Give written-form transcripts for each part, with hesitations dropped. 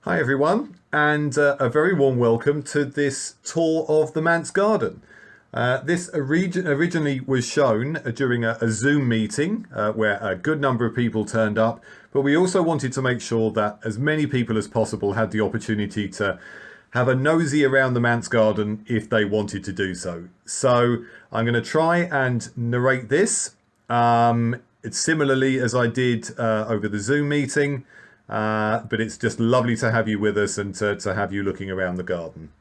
Hi everyone, and a very warm welcome to this tour of the Manse garden. This originally was shown during a Zoom meeting where a good number of people turned up, but we also wanted to make sure that as many people as possible had the opportunity to have a nosy around the Manse garden if they wanted to do so. So I'm going to try and narrate this. It's similarly as I did over the Zoom meeting. But it's just lovely to have you with us and to have you looking around the garden.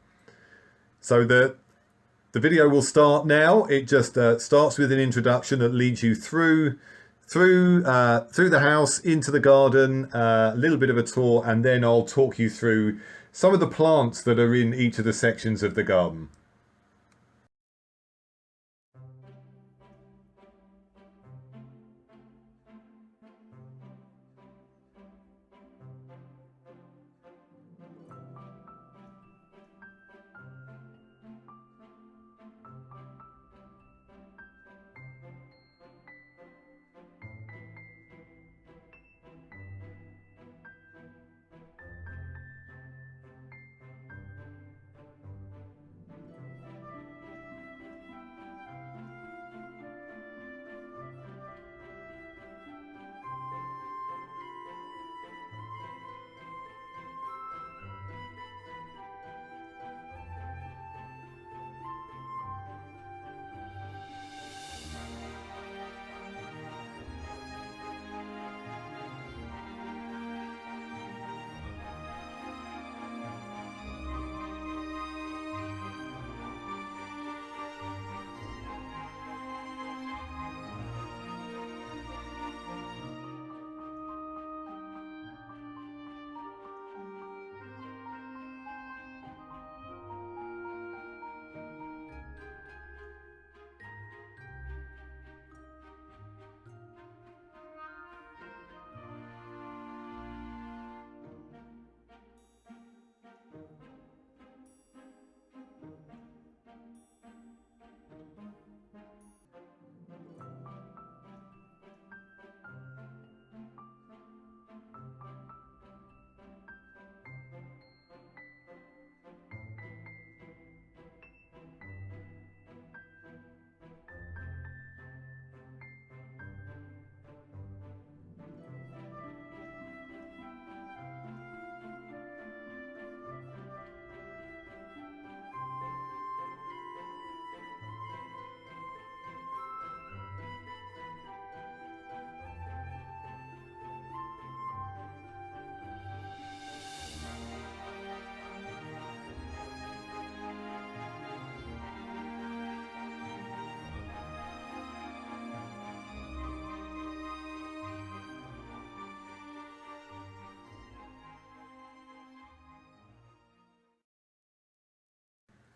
So the video will start now. It just starts with an introduction that leads you through the house into the garden, a little bit of a tour, and then I'll talk you through some of the plants that are in each of the sections of the garden.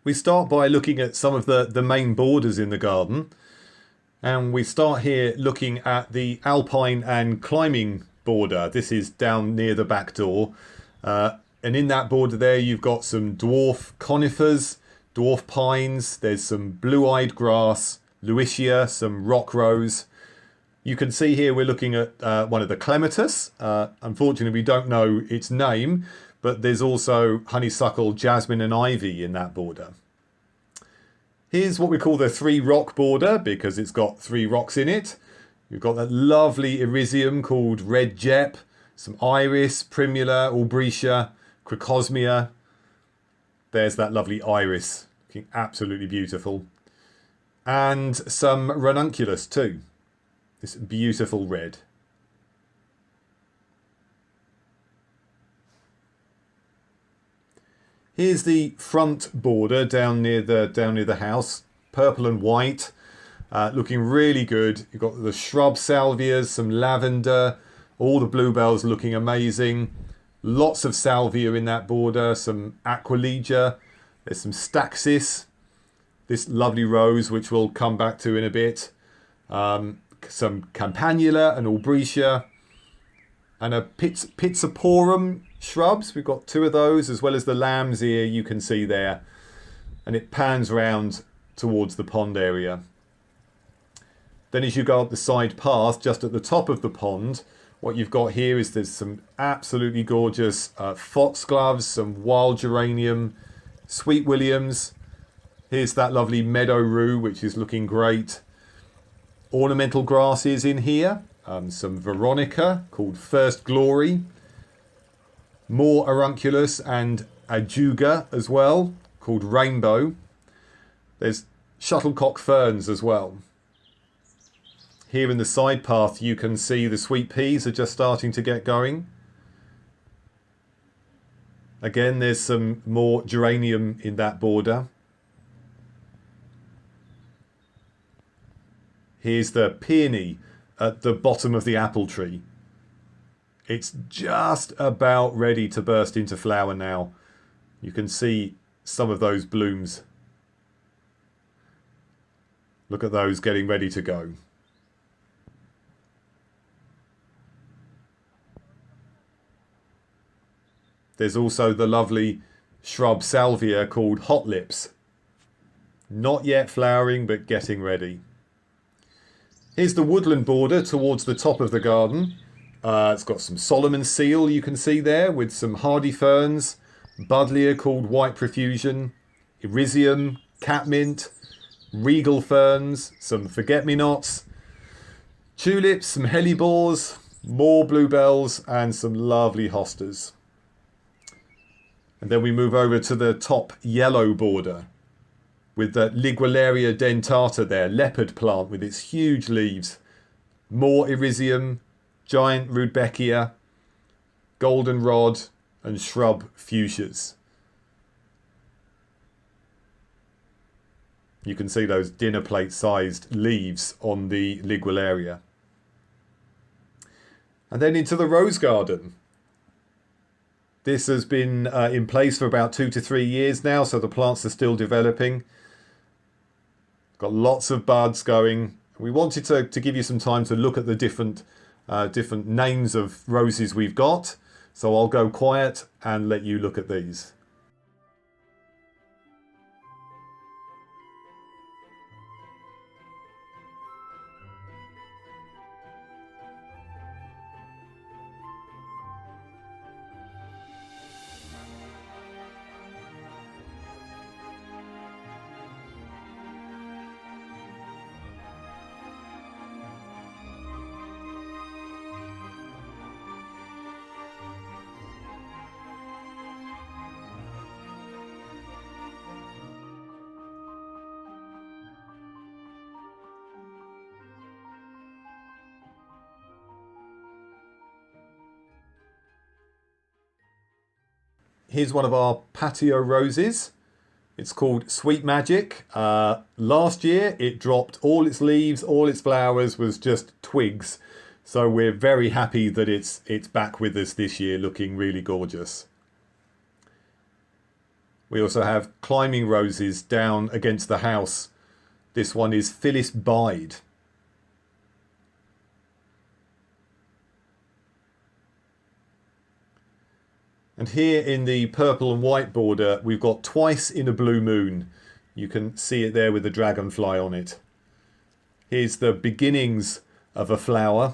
We start by looking at some of the main borders in the garden. And we start here looking at the Alpine and climbing border. This is down near the back door. And in that border there, you've got some dwarf conifers, dwarf pines. There's some blue-eyed grass, Lewisia, some rock rose. You can see here we're looking at one of the Clematis. Unfortunately, we don't know its name, but there's also honeysuckle, jasmine and ivy in that border. Here's what we call the 3-rock border because it's got 3 rocks in it. You've got that lovely Erysimum called red jep, some iris, Primula, Aubrieta, Crocosmia. There's that lovely iris, looking absolutely beautiful. And some Ranunculus too. This beautiful red. Here's the front border down near the house, purple and white, looking really good. You've got the shrub salvias, some lavender, all the bluebells looking amazing. Lots of salvia in that border, some Aquilegia, there's some Stachys, this lovely rose which we'll come back to in a bit, some Campanula and Aubrieta, and a Pizzaporum shrubs. We've got 2 of those, as well as the lamb's ear you can see there. And it pans round towards the pond area. Then as you go up the side path, just at the top of the pond, what you've got here is there's some absolutely gorgeous foxgloves, some wild geranium, sweet williams. Here's that lovely meadow rue, which is looking great. Ornamental grasses in here. Some veronica called First Glory. More Ranunculus and ajuga as well, called Rainbow. There's shuttlecock ferns as well. Here in the side path you can see the sweet peas are just starting to get going. Again, there's some more geranium in that border. Here's the peony at the bottom of the apple tree. It's just about ready to burst into flower now. You can see some of those blooms. Look at those getting ready to go. There's also the lovely shrub Salvia called Hot Lips. Not yet flowering, but getting ready. Here's the woodland border towards the top of the garden. It's got some Solomon's seal you can see there with some hardy ferns, buddleia called White Profusion, Erysimum, catmint, regal ferns, some forget-me-nots, tulips, some hellebores, more bluebells and some lovely hostas. And then we move over to the top yellow border with the Liguleria dentata there, leopard plant with its huge leaves. More Erysimum, giant rudbeckia, goldenrod and shrub fuchsias. You can see those dinner plate sized leaves on the Liguleria. And then into the rose garden. This has been in place for about 2 to 3 years now, so the plants are still developing. Got lots of buds going. We wanted to give you some time to look at the different names of roses we've got. So I'll go quiet and let you look at these. Here's one of our patio roses. It's called Sweet Magic. Last year it dropped all its leaves, all its flowers was just twigs. So we're very happy that it's back with us this year, looking really gorgeous. We also have climbing roses down against the house. This one is Phyllis Bide. And here in the purple and white border, we've got Twice in a Blue Moon. You can see it there with the dragonfly on it. Here's the beginnings of a flower.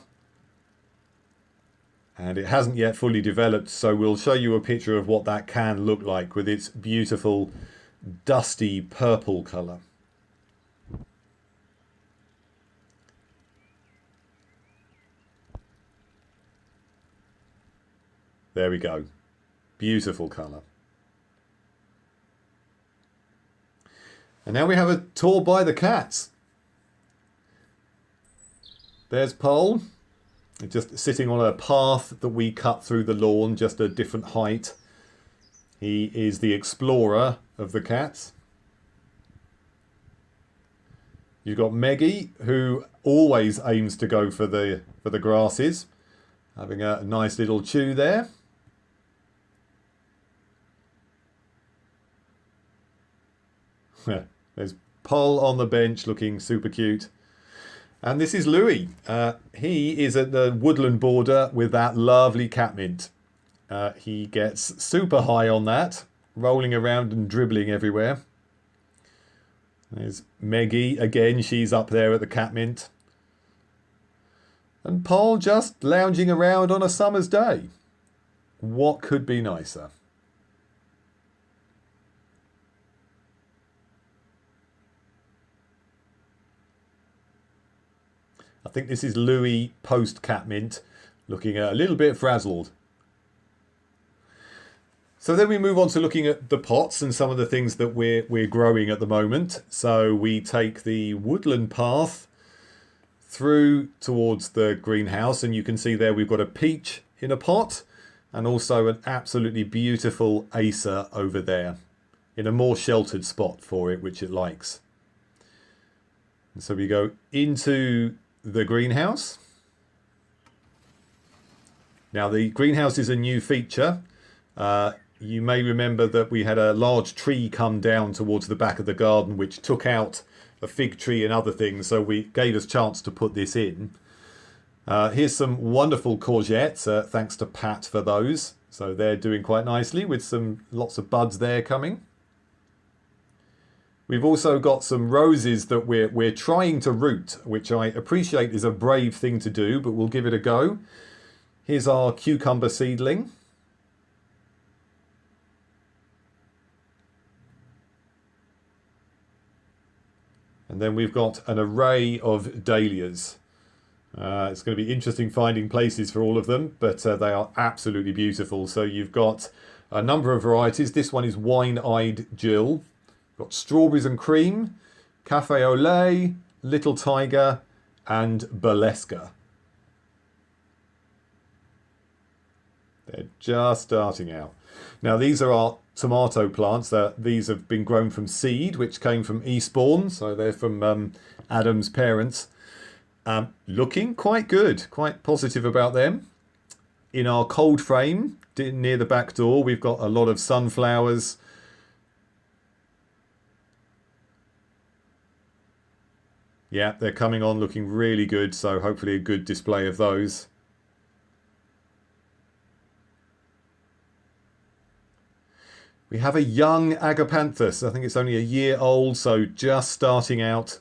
And it hasn't yet fully developed, so we'll show you a picture of what that can look like with its beautiful dusty purple colour. There we go. Beautiful colour. And now we have a tour by the cats. There's Pole, just sitting on a path that we cut through the lawn, just a different height. He is the explorer of the cats. You've got Meggie, who always aims to go for the grasses, having a nice little chew there. There's Pole on the bench looking super cute. And this is Louis. He is at the woodland border with that lovely catmint. He gets super high on that, rolling around and dribbling everywhere. There's Meggie again, she's up there at the catmint. And Paul just lounging around on a summer's day. What could be nicer? I think this is Louis post catmint, looking a little bit frazzled. So then we move on to looking at the pots and some of the things that we're growing at the moment. So we take the woodland path through towards the greenhouse, and you can see there we've got a peach in a pot and also an absolutely beautiful acer over there in a more sheltered spot for it, which it likes. And so we go into the greenhouse. Now the greenhouse is a new feature. You may remember that we had a large tree come down towards the back of the garden which took out a fig tree and other things, so we gave us a chance to put this in. Here's some wonderful courgettes, thanks to Pat for those. So they're doing quite nicely with lots of buds there coming. We've also got some roses that we're trying to root, which I appreciate is a brave thing to do, but we'll give it a go. Here's our cucumber seedling. And then we've got an array of dahlias. It's going to be interesting finding places for all of them, but they are absolutely beautiful. So you've got a number of varieties. This one is Wine-Eyed Jill. Got strawberries and cream, cafe au lait, little tiger, and burlesca. They're just starting out. Now these are our tomato plants. These have been grown from seed, which came from Eastbourne, so they're from Adam's parents. Looking quite good, quite positive about them. In our cold frame, near the back door, we've got a lot of sunflowers. Yeah, they're coming on looking really good, so hopefully a good display of those. We have a young Agapanthus. I think it's only a year old, so just starting out.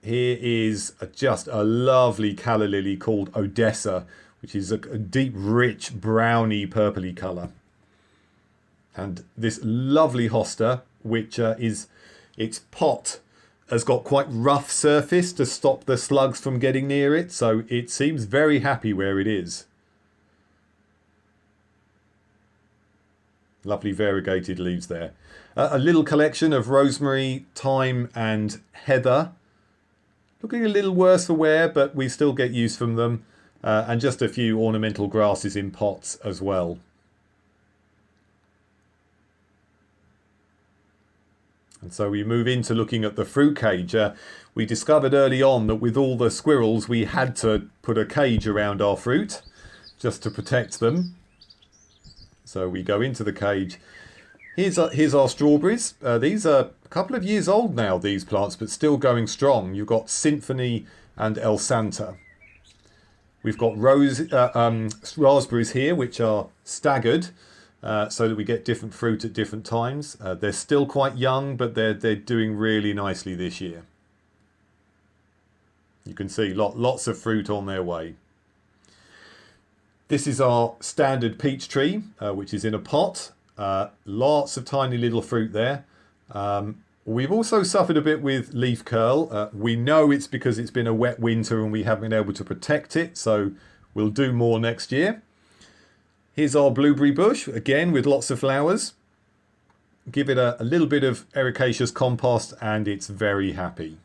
Here is just a lovely calla lily called Odessa, which is a deep, rich, browny, purpley colour. And this lovely hosta, which is its pot, has got quite rough surface to stop the slugs from getting near it, so it seems very happy where it is. Lovely variegated leaves there. A little collection of rosemary, thyme and heather. Looking a little worse for wear, but we still get use from them. And just a few ornamental grasses in pots as well. And so we move into looking at the fruit cage. We discovered early on that with all the squirrels we had to put a cage around our fruit just to protect them. So we go into the cage. Here's our strawberries. These are a couple of years old now, these plants, but still going strong. You've got Symphony and El Santa. We've got raspberries here, which are staggered, so that we get different fruit at different times. They're still quite young, but they're doing really nicely this year. You can see lots of fruit on their way. This is our standard peach tree, which is in a pot. Lots of tiny little fruit there. We've also suffered a bit with leaf curl. We know it's because it's been a wet winter and we haven't been able to protect it, so we'll do more next year. Here's our blueberry bush, again with lots of flowers. Give it a little bit of ericaceous compost and it's very happy.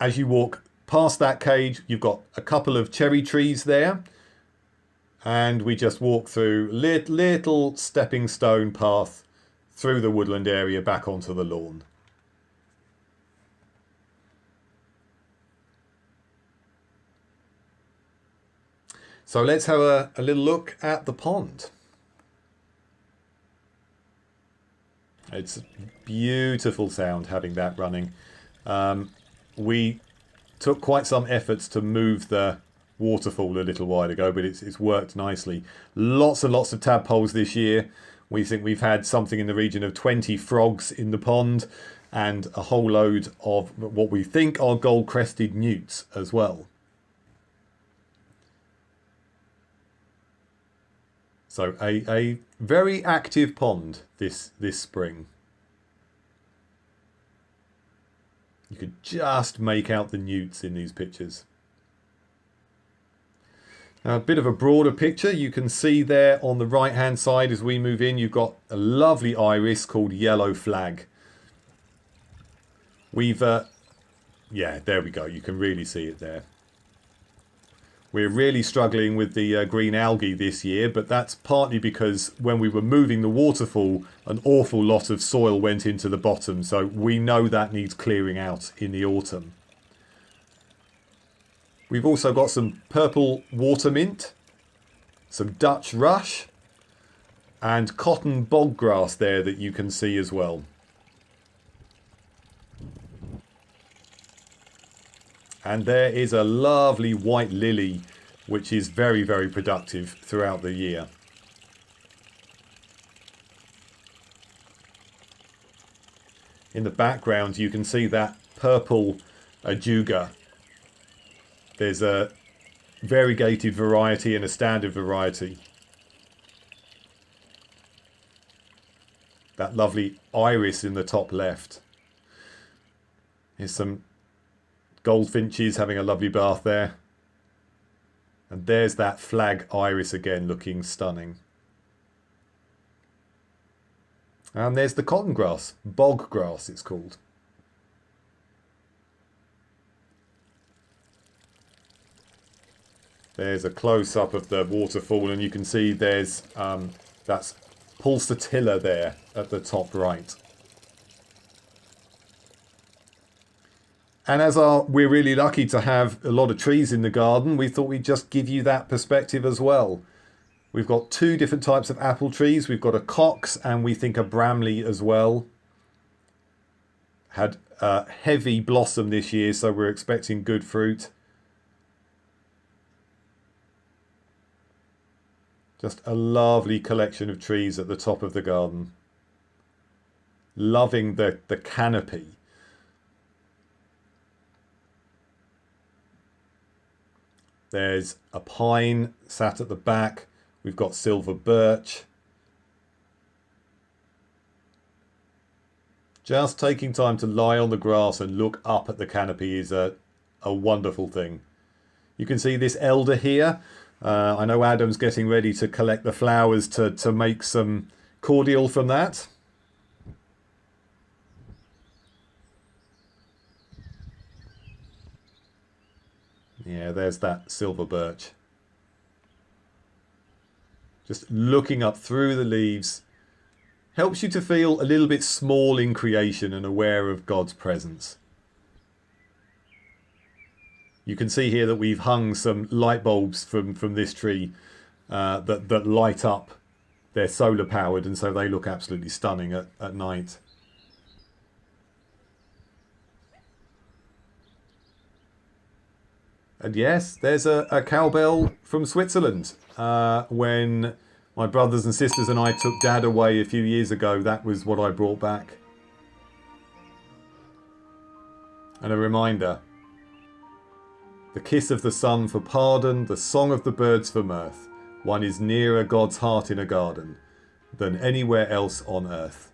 As you walk past that cage, you've got a couple of cherry trees there. And we just walk through little stepping stone path through the woodland area back onto the lawn. So let's have a little look at the pond. It's a beautiful sound having that running. We took quite some efforts to move the waterfall a little while ago, but it's worked nicely. Lots and lots of tadpoles this year. We think we've had something in the region of 20 frogs in the pond, and a whole load of what we think are gold-crested newts as well. So a very active pond this spring. You could just make out the newts in these pictures. Now, a bit of a broader picture. You can see there on the right hand side as we move in, you've got a lovely iris called Yellow Flag. We've, yeah, there we go. You can really see it there. We're really struggling with the green algae this year, but that's partly because when we were moving the waterfall, an awful lot of soil went into the bottom, so we know that needs clearing out in the autumn. We've also got some purple water mint, some Dutch rush, and cotton boggrass there that you can see as well. And there is a lovely white lily, which is very, very productive throughout the year. In the background, you can see that purple ajuga. There's a variegated variety and a standard variety. That lovely iris in the top left. Here's some goldfinches having a lovely bath there. And there's that flag iris again, looking stunning. And there's the cotton grass, bog grass it's called. There's a close-up of the waterfall, and you can see there's that's pulsatilla there at the top right. And as we're really lucky to have a lot of trees in the garden, we thought we'd just give you that perspective as well. We've got two different types of apple trees. We've got a Cox and we think a Bramley as well. Had heavy blossom this year, so we're expecting good fruit. Just a lovely collection of trees at the top of the garden. Loving the canopy. There's a pine sat at the back. We've got silver birch. Just taking time to lie on the grass and look up at the canopy is a wonderful thing. You can see this elder here. I know Adam's getting ready to collect the flowers to make some cordial from that. Yeah, there's that silver birch. Just looking up through the leaves helps you to feel a little bit small in creation and aware of God's presence. You can see here that we've hung some light bulbs from this tree that light up. They're solar powered, and so they look absolutely stunning at night. And yes, there's a cowbell from Switzerland. When my brothers and sisters and I took Dad away a few years ago, that was what I brought back. And a reminder. The kiss of the sun for pardon, the song of the birds for mirth. One is nearer God's heart in a garden than anywhere else on earth.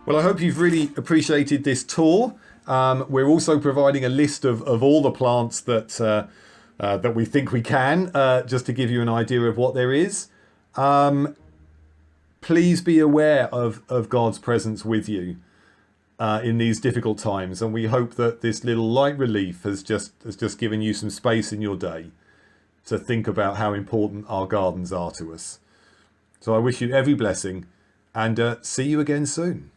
Well, I hope you've really appreciated this tour. We're also providing a list of all the plants that we think we can, just to give you an idea of what there is. Please be aware of God's presence with you in these difficult times, and we hope that this little light relief has just given you some space in your day to think about how important our gardens are to us. So I wish you every blessing, and see you again soon.